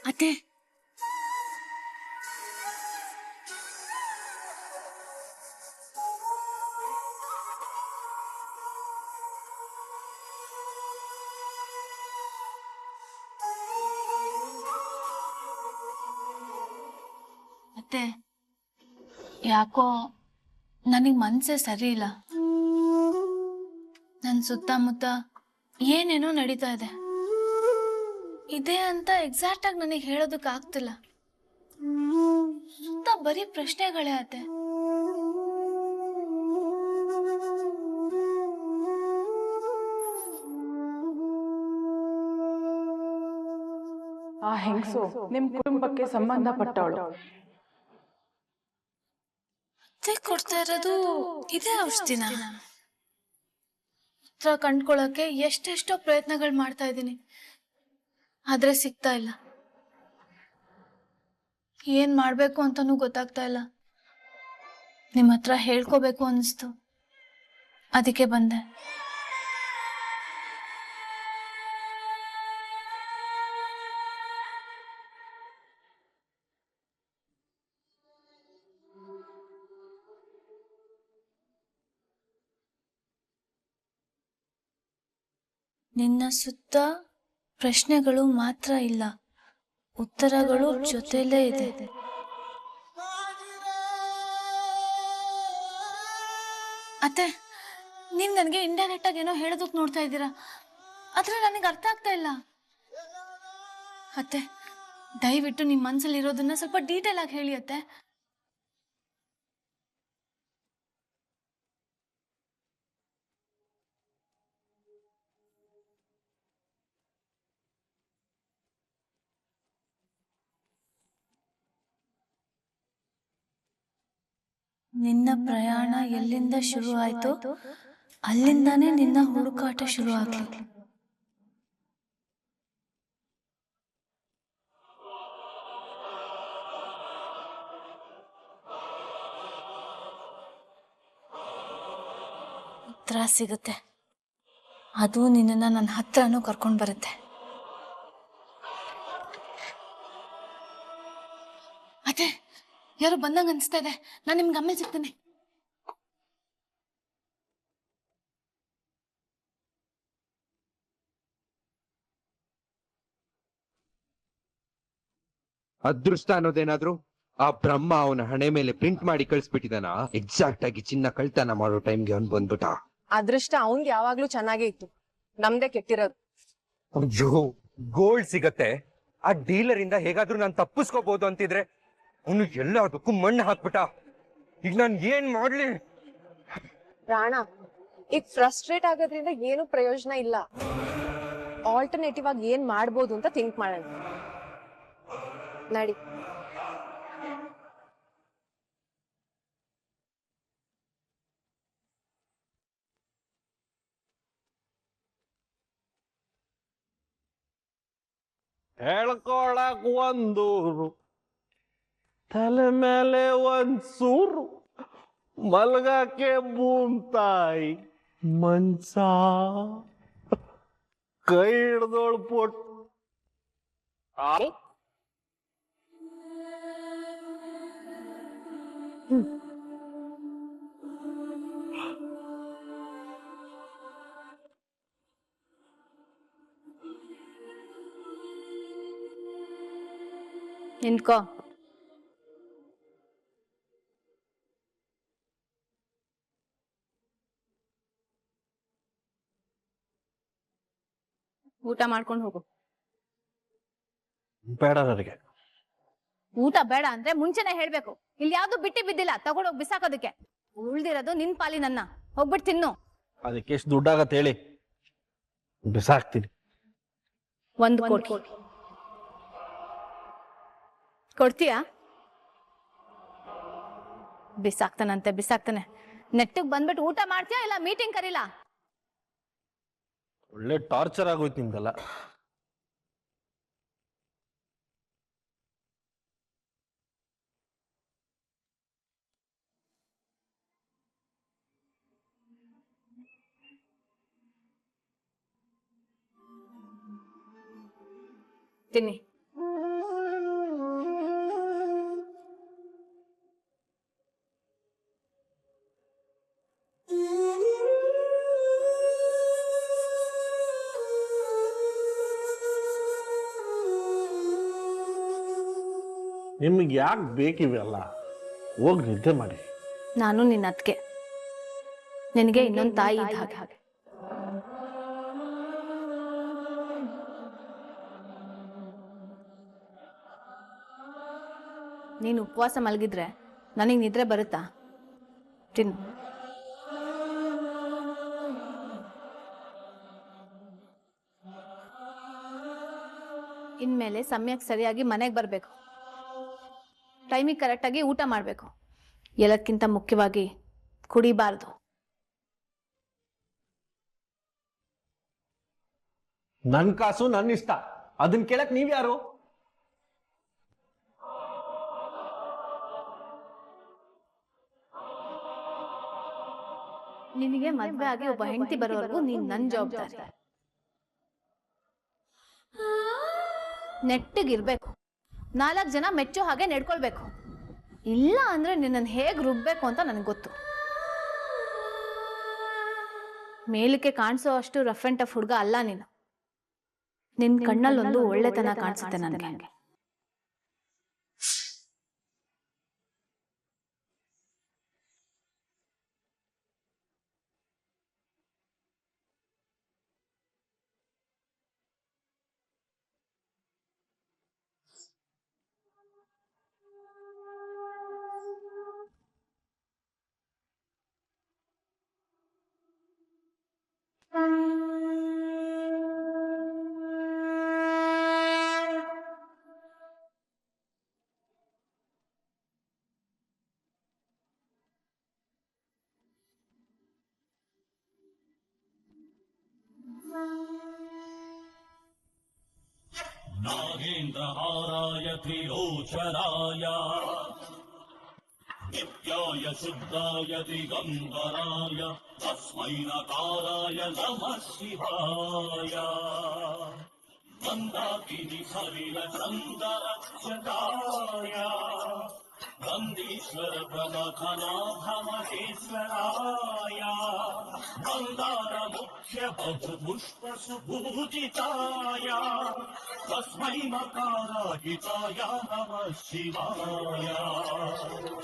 ಅತ್ತೆ ಅತ್ತೆ ಯಾಕೋ ನನಗೆ ಮನಸ್ಸೇ ಸರಿ ಇಲ್ಲ. ನನ್ನ ಸುತ್ತಮುತ್ತ ಏನೇನೋ ನಡೀತಾ ಇದೆ. ಇದೆ ಅಂತ ಎಕ್ಸಾಕ್ಟ್ ಆಗಿ ನನಗೆ ಹೇಳೋದಕ್ಕೆ ಆಗ್ತಿಲ್ಲ. ಸುತ್ತ ಬರೀ ಪ್ರಶ್ನೆಗಳೇ ಅತ್ತೆ. ಆ ಹೆಂಗಸು ನಿಮ್ ಕುಟುಂಬಕ್ಕೆ ಸಂಬಂಧಪಟ್ಟವಳು. ಅತ್ತೆ ಕೊಡ್ತಾ ಇರೋದು ಇದೇ ಔಷಧಿನ? ಹತ್ರ ಕಂಡ್ಕೊಳ್ಳೋಕೆ ಎಷ್ಟೆಷ್ಟೋ ಪ್ರಯತ್ನಗಳು ಮಾಡ್ತಾ ಇದ್ದೀನಿ, ಆದ್ರೆ ಸಿಗ್ತಾ ಇಲ್ಲ. ಏನ್ ಮಾಡ್ಬೇಕು ಅಂತಾನೂ ಗೊತ್ತಾಗ್ತಾ ಇಲ್ಲ. ನಿಮ್ಮ ಹತ್ರ ಹೇಳ್ಕೋಬೇಕು ಅನಿಸ್ತು, ಅದಕ್ಕೆ ಬಂದೆ. ನಿನ್ನ ಸುತ್ತ ಪ್ರಶ್ನೆಗಳು ಮಾತ್ರ ಇಲ್ಲ, ಉತ್ತರಗಳು ಜೊತೆಲೇ ಇದೆ. ಅತ್ತೆ, ನೀವ್ ನನಗೆ ಇಂಡೈರೆಕ್ಟ್ ಆಗಿ ಏನೋ ಹೇಳೋದಕ್ಕೆ ನೋಡ್ತಾ ಇದ್ದೀರಾ, ಆದ್ರೆ ನನಗೆ ಅರ್ಥ ಆಗ್ತಾ ಇಲ್ಲ. ಅತ್ತೆ, ದಯವಿಟ್ಟು ನಿಮ್ಮ ಮನಸ್ಸಲ್ಲಿ ಇರೋದನ್ನ ಸ್ವಲ್ಪ ಡೀಟೇಲ್ ಆಗಿ ಹೇಳಿ ಅತ್ತೆ. ನಿನ್ನ ಪ್ರಯಾಣ ಎಲ್ಲಿಂದ ಶುರು ಆಯ್ತು, ಅಲ್ಲಿಂದಾನೇ ನಿನ್ನ ಹುಡುಕಾಟ ಶುರು ಆಗ್ಲಿ. ಉತ್ತರ ಸಿಗುತ್ತೆ, ಅದು ನಿನ್ನನ್ನ ನನ್ನ ಹತ್ರನೂ ಕರ್ಕೊಂಡು ಬರುತ್ತೆ. ಅದೇ ಯಾರು ಬಂದಂಗ ಅನ್ಸ್ತಾ ಇದೆ, ನಾನು ನಿಮ್ಗೆ ಆಮೇಲೆ ಸಿಗ್ತೇನೆ. ಅದೃಷ್ಟ ಅನ್ನೋದೇನಾದ್ರು ಆ ಬ್ರಹ್ಮ ಅವನ ಹಣೆ ಮೇಲೆ ಪ್ರಿಂಟ್ ಮಾಡಿ ಕಳಿಸ್ಬಿಟ್ಟಿದಾನ. ಎಕ್ಸಾಕ್ಟ್ ಆಗಿ ಚಿನ್ನ ಕಳ್ತನ ಮಾಡೋ ಟೈಮ್ಗೆ ಅವ್ನ್ ಬಂದ್ಬಿಟ್ಟ. ಅದೃಷ್ಟ ಅವನ್ಗೆ ಯಾವಾಗ್ಲೂ ಚೆನ್ನಾಗೇ ಇತ್ತು, ನಮ್ದೇ ಕೆಟ್ಟಿರೋದು. ಅಯ್ಯೋ, ಗೋಲ್ಡ್ ಸಿಗತ್ತೆ, ಆ ಡೀಲರ್ ಇಂದ ಹೇಗಾದ್ರೂ ನಾನು ತಪ್ಪಿಸ್ಕೋಬಹುದು ಅಂತಿದ್ರೆ ಅವನು ಎಲ್ಲದಕ್ಕೂ ಮಣ್ಣು ಹಾಕ್ಬಿಟ್ಟ. ಈಗ ನಾನ್ ಏನ್ ಮಾಡ್ಲಿ? ರಾಣ, ಈಗ ಫ್ರಸ್ಟ್ರೇಟ್ ಆಗೋದ್ರಿಂದ ಏನು ಪ್ರಯೋಜನ ಇಲ್ಲ. ಆಲ್ಟರ್ನೇಟಿವ್ ಆಗಿ ಏನ್ ಮಾಡ್ಬೋದು ಅಂತ ಥಿಂಕ್ ಮಾಡೋಣ. ನಡಿ. ಹೇಳ್ಕೊಳಕ್ ಒಂದೂರು, ತಲೆ ಮೇಲೆ ಒಂದ್ ಸೂರು, ಮಲ್ಗಕ್ಕೆ ಭೂಮ್ತಾಯಿ ಮಂಚ, ಕೈ ಹಿಡ್ದೋಳ್ ಪೊಟ್ಟು. ನಿಂತ್ಕೋ. ಊಟ ಮಾಡ್ಕೊಂಡು ಹೋಗು. ಬೇಡ ನನಗೆ. ಊಟ ಬೇಡ ಅಂದ್ರೆ ಮುಂಚೆನೆ ಹೇಳ್ಬೇಕು. ಇಲ್ಲಿ ಯಾವ್ದು ಬಿಟ್ಟಿ ಬಿದ್ದಿಲ್ಲ ತಗೊಂಡೋಗಿ ಬಿಸಾಕೋದಕ್ಕೆ. ಉಳ್ದಿರೋದು ನಿನ್ ಪಾಲಿನನ್ನ, ಹೋಗ್ಬಿಟ್ಟು ತಿನ್ನು. ಅದಕ್ಕೆ ಎಷ್ಟು ದುಡ್ಡಾಗತ್ತೆ ಹೇಳಿ, ಬಿಸಾಕ್ತೀನಿ. 1 ಕೋಟಿ ಕೊಡ್ತೀಯಾ? ಬಿಸಾಕ್ತಾನಂತೆ, ಬಿಸಾಕ್ತಾನೆ. ನೆಟ್ಟಿಗೆ ಬಂದ್ಬಿಟ್ಟು ಊಟ ಮಾಡ್ತೀಯಾ ಇಲ್ಲ ಮೀಟಿಂಗ್ ಕರೀಲಾ? ಒಳ್ಳೆ ಟಾರ್ಚರ್ ಆಗೋಯ್ತು ನಿಮ್ದೆಲ್ಲ. ತಿನ್ನಿ. ನಿಮಗೆ ಯಾಕೆ ಬೇಕಿವೆಲ್ಲ? ಹೋಗಿ ನಿದ್ದೆ ಮಾಡಿ. ನಾನು ನಿನ್ನ ಅತ್ತಿಗೆ, ನಿನಗೆ ಇನ್ನೊಂದು ತಾಯಿ ಇದ್ದ ಹಾಗೆ. ನೀನು ಉಪವಾಸ ಮಲಗಿದ್ರೆ ನನಗೆ ನಿದ್ರೆ ಬರುತ್ತಾ? ತಿನ್ನು. ಇನ್ಮೇಲೆ ಸಮಯಕ್ಕೆ ಸರಿಯಾಗಿ ಮನೆಗೆ ಬರಬೇಕು, ಟೈಮಿಗೆ ಕರೆಕ್ಟಾಗಿ ಊಟ ಮಾಡಬೇಕು, ಎಲ್ಲದಕ್ಕಿಂತ ಮುಖ್ಯವಾಗಿ ಕುಡಿಬಾರ್ದು. ನನ್ನ ಕಾಸು ನನ್ನ ಇಷ್ಟ, ಅದನ್ನ ಕೇಳಕ್ ನೀವ್ಯಾರು? ನಿನಗೆ ಮದ್ವೆ ಆಗಿ ಒಬ್ಬ ಹೆಂಡತಿ ಬರೋವರೆಗೂ ನೀನ್ ನನ್ನ ಜವಾಬ್ದಾರಿ. ನೆಟ್ಟಗಿರ್ಬೇಕು, 4 ಜನ ಮೆಚ್ಚೋ ಹಾಗೆ ನಡ್ಕೊಳ್ಬೇಕು. ಇಲ್ಲ ಅಂದ್ರೆ ನಿನ್ನನ್ನು ಹೇಗ್ ರುಬ್ಬೇಕು ಅಂತ ನನಗೆ ಗೊತ್ತು. ಮೇಲಕ್ಕೆ ಕಾಣಿಸೋ ಅಷ್ಟು ರಫ್ ಅಂಡ್ ಟಫ್ ಹುಡುಗ ಅಲ್ಲ ನೀನು. ನಿನ್ ಕಣ್ಣಲ್ಲೊಂದು ಒಳ್ಳೆತನ ಕಾಣಿಸುತ್ತೆ ನನಗೆ. नागेन्द्रहाराय त्रिलोचनाय नित्याय शुद्धाय दिगम्बराय तस्मै नकाराय नमः शिवाय मन्दाकिनी सलिलचन्दरक्षकाय नन्दीश्वर प्रमथनाभमहेश्वराय मन्दार मुख्य बहुपुष्पसुपूजिताय तस्मै मकाराहिताय नमः शिवाय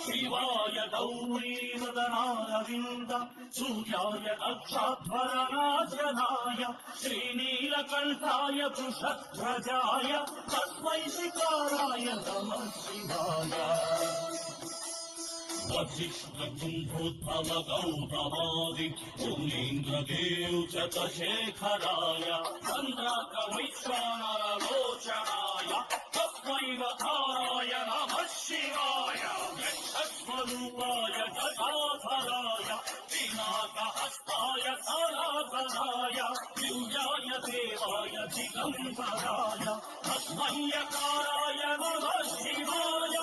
शिवाय गौरीनदनारविन्द सूर्याय नक्षाध्वरनाशनाय श्रीनीलकण्ठाय वृषध्वजाय तस्मै शिकाराय नमः शिवाय वसिष्ठकुम्भोद्भवगौतमादि मुनीन्द्रदेव च शेखराय चन्द्राकवैश्वानरलोचनाय तस्मै वकाराय नमः शिवाय यक्षस्वरूपाय जटाधराय पिनाकहस्ताय सनातनाय दिव्याय देवाय दिगम्बराय तस्मै यकाराय नमः शिवाय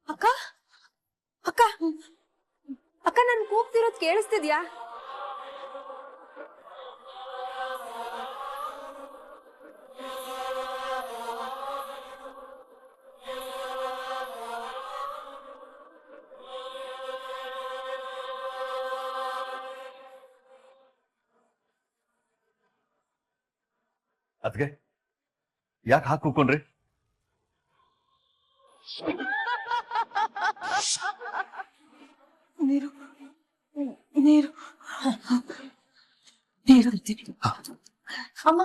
ಅಕ್ಕ ಅಕ್ಕ ಅಕ್ಕ ನನ್ ಕೂಗ್ತಿರೋದ್ ಕೇಳಿಸ್ತಿದ್ಯಾ? ಅದ್ಗೆ ಯಾಕೆ ಹಾಕಿ ಕೂಕೊಂಡ್ರಿ? ನೀರು ನೀರು ನೀರು ಅಮ್ಮ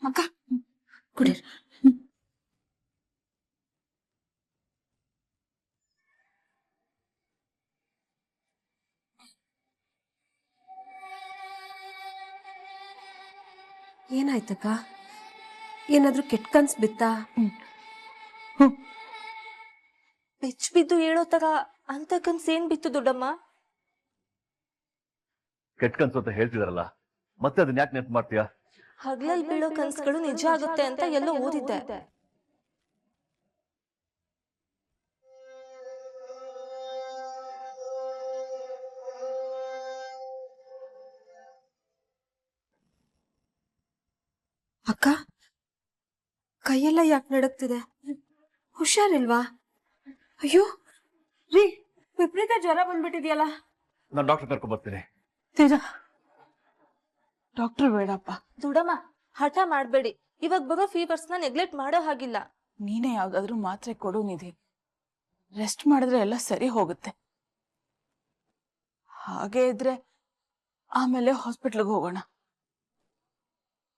ಅಕ್ಕ ಕುಡೀರಿ. ಏನಾಯ್ತಕ್ಕ? ಏನಾದ್ರೂ ಕೆಟ್ಟ ಕನ್ಸ್ ಬಿತ್ತಾ? ಬೆಚ್ಚ ಬಿದ್ದು ಹೇಳೋ ತರ ಅಂತ ಕನ್ಸ್ ಏನ್ ಬಿತ್ತು ದೊಡ್ಡಮ್ಮ? ಕೆಟ್ಟ ಕನ್ಸು ಅಂತ ಹೇಳ್ತಿದಾರಲ್ಲ, ಮತ್ತೆ ಅದನ್ನ ಯಾಕೆ ನೆನ್ಪು ಮಾಡ್ತೀಯಾ? ಹಗ್ಲಲ್ಲಿ ಬೀಳೋ ಕನ್ಸ್ಗಳು ನಿಜ ಆಗುತ್ತೆ ಅಂತ ಎಲ್ಲೋ ಓದಿದ್ದೆ. ಅಕ್ಕ ಕೈಯೆಲ್ಲ ಯಾಕೆ ನಡಕ್ತಿದೆ? ಹುಷಾರಿಲ್ವಾ? ಅಯ್ಯೋ ರೀ, ವಿಪರೀತ ಜ್ವರ ಬಂದ್ಬಿಟ್ಟಿದ್ಯಲ್ಲ. ನಾನು ಡಾಕ್ಟರ್ ಕರ್ಕೊಂಡ್ ಬರ್ತೀನಿ. ಡಾಕ್ಟರ್ ಬೇಡಪ್ಪ. ದುಡಮ್ಮ, ಹಠ ಮಾಡ್ಬೇಡಿ. ಇವಾಗ ಬರೋ ಫೀವರ್ಸ್ನ ನೆಗ್ಲೆಕ್ಟ್ ಮಾಡೋ ಹಾಗಿಲ್ಲ. ನೀನೇ ಯಾವ್ದಾದ್ರು ಮಾತ್ರೆ ಕೊಡು ನಿಧಿ. ರೆಸ್ಟ್ ಮಾಡಿದ್ರೆ ಎಲ್ಲ ಸರಿ ಹೋಗುತ್ತೆ. ಹಾಗೆ ಇದ್ರೆ ಆಮೇಲೆ ಹಾಸ್ಪಿಟ್ಲ್ಗೆ ಹೋಗೋಣ.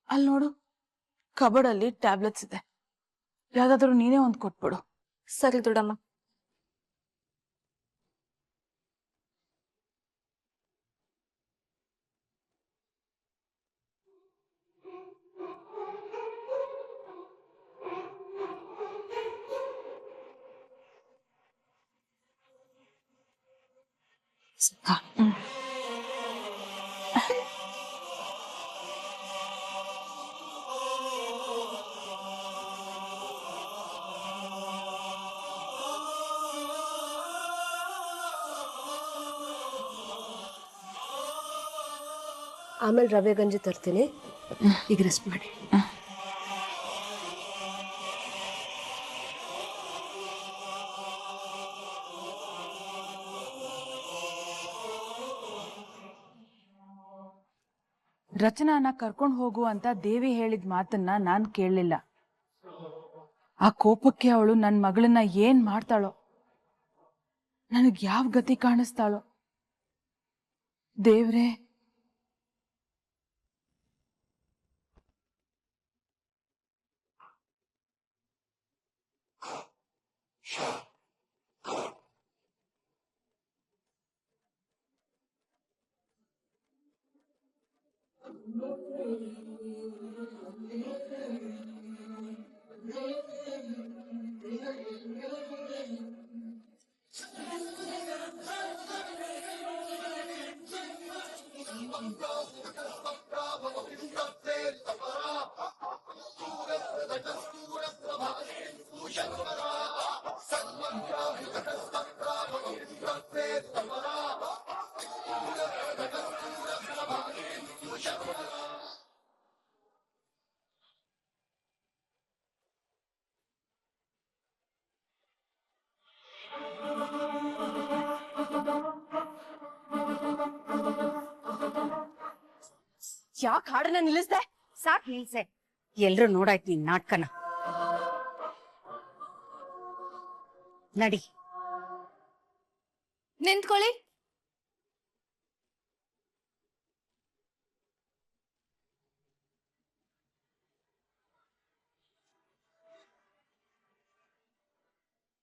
ಅಲ್ಲಿ ನೋಡು, ಕಬಡಲ್ಲಿ ಟ್ಯಾಬ್ಲೆಟ್ಸ್ ಇದೆ. ಯಾವ್ದಾದ್ರು ನೀನೇ ಒಂದ್ ಕೊಟ್ಬಿಡು. ಸರಿ ದುಡಮ್ಮ. ಆಮೇಲೆ ರವೆ ಗಂಜಿ ತರ್ತೀನಿ. ಈಗ ರೆಸ್ಟ್ ಮಾಡಿ. ರಚನಾನ ಕರ್ಕೊಂಡು ಹೋಗು ಅಂತ ದೇವಿ ಹೇಳಿದ ಮಾತನ್ನ ನಾನ್ ಕೇಳಲಿಲ್ಲ. ಆ ಕೋಪಕ್ಕೆ ಅವಳು ನನ್ನ ಮಗಳನ್ನ ಏನ್ ಮಾಡ್ತಾಳೋ, ನನಗ್ ಯಾವ ಗತಿ ಕಾಣಿಸ್ತಾಳೋ ದೇವ್ರೇ. ಯಾಕೆ ಹಾಡನ್ನ ನಿಲ್ಲಿಸ್ದೆ? ಸಾಕ್ ನಿಲ್ಸೆ. ಎಲ್ರು ನೋಡಾಯ್ತು ನಿನ್ ನಾಟಕನ. ನಡಿ. ನಿಂತ್ಕೊಳ್ಳಿ.